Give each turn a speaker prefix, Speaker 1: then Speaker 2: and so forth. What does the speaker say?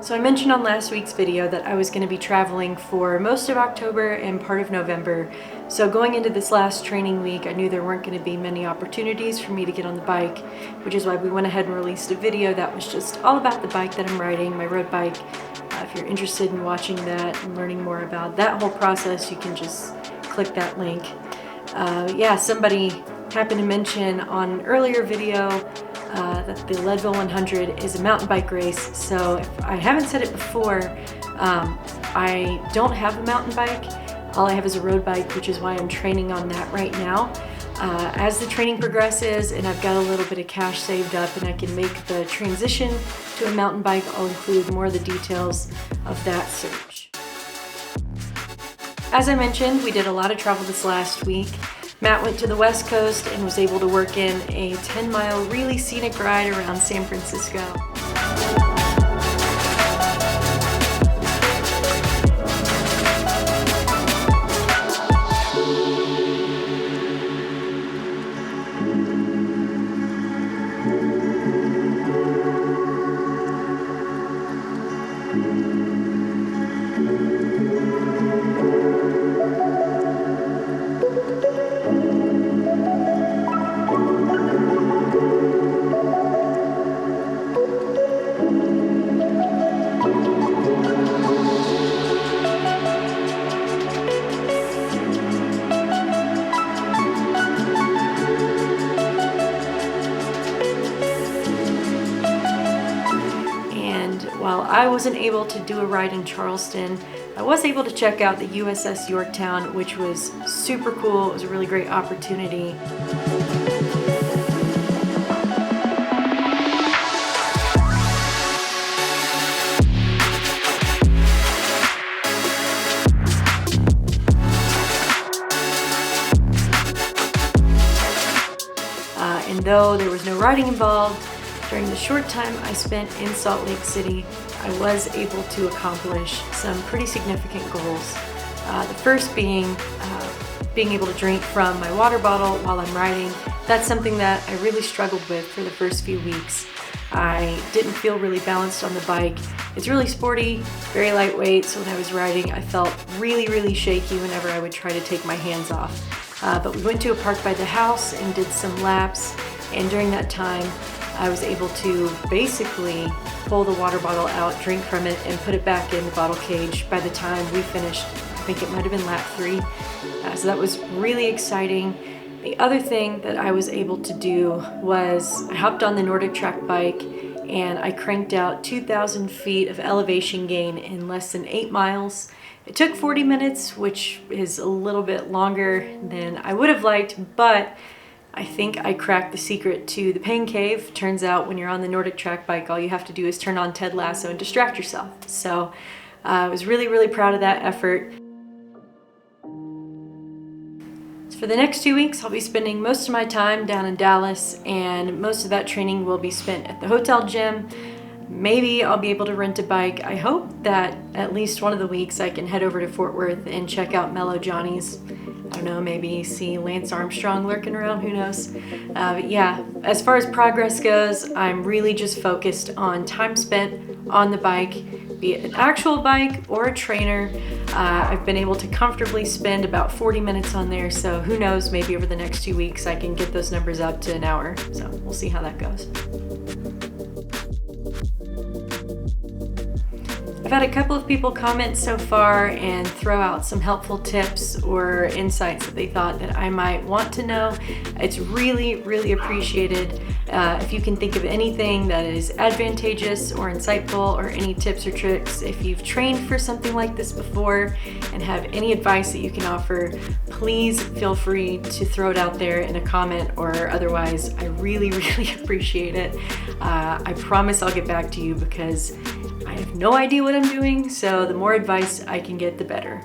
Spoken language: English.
Speaker 1: So I mentioned on last week's video that I was going to be traveling for most of October and part of November. So going into this last training week, I knew there weren't going to be many opportunities for me to get on the bike, which is why we went ahead and released a video that was just all about the bike that I'm riding, my road bike. If you're interested in watching that and learning more about that whole process, you can just click that link. Yeah, somebody happened to mention on an earlier video that the Leadville 100 is a mountain bike race. So if I haven't said it before, I don't have a mountain bike. All I have is a road bike, which is why I'm training on that right now. As the training progresses and I've got a little bit of cash saved up and I can make the transition to a mountain bike, I'll include more of the details of that search. As I mentioned, we did a lot of travel this last week. Matt went to the West Coast and was able to work in a 10-mile really scenic ride around San Francisco. While I wasn't able to do a ride in Charleston, I was able to check out the USS Yorktown, which was super cool. It was a really great opportunity. And though there was no riding involved, during the short time I spent in Salt Lake City, I was able to accomplish some pretty significant goals. The first being able to drink from my water bottle while I'm riding. That's something that I really struggled with for the first few weeks. I didn't feel really balanced on the bike. It's really sporty, very lightweight, so when I was riding I felt really shaky whenever I would try to take my hands off. But we went to a park by the house and did some laps, and during that time I was able to basically pull the water bottle out, drink from it, and put it back in the bottle cage by the time we finished. I think it might have been lap 3. So that was really exciting. The other thing that I was able to do was I hopped on the NordicTrack bike and I cranked out 2,000 feet of elevation gain in less than 8 miles. It took 40 minutes, which is a little bit longer than I would have liked, but I think I cracked the secret to the pain cave. Turns out when you're on the NordicTrack bike, all you have to do is turn on Ted Lasso and distract yourself. So I was really proud of that effort. So for the next 2 weeks, I'll be spending most of my time down in Dallas, and most of that training will be spent at the hotel gym. Maybe I'll be able to rent a bike. I hope that at least one of the weeks I can head over to Fort Worth and check out Mellow Johnny's. I don't know, maybe see Lance Armstrong lurking around, who knows. But yeah, as far as progress goes, I'm really just focused on time spent on the bike, be it an actual bike or a trainer. I've been able to comfortably spend about 40 minutes on there, so who knows, maybe over the next 2 weeks I can get those numbers up to an hour. So we'll see how that goes. I've had a couple of people comment so far and throw out some helpful tips or insights that they thought that I might want to know. It's really appreciated. If you can think of anything that is advantageous or insightful, or any tips or tricks, if you've trained for something like this before and have any advice that you can offer, please feel free to throw it out there in a comment or otherwise. I really appreciate it. I promise I'll get back to you because I have no idea what I'm doing, so the more advice I can get, the better.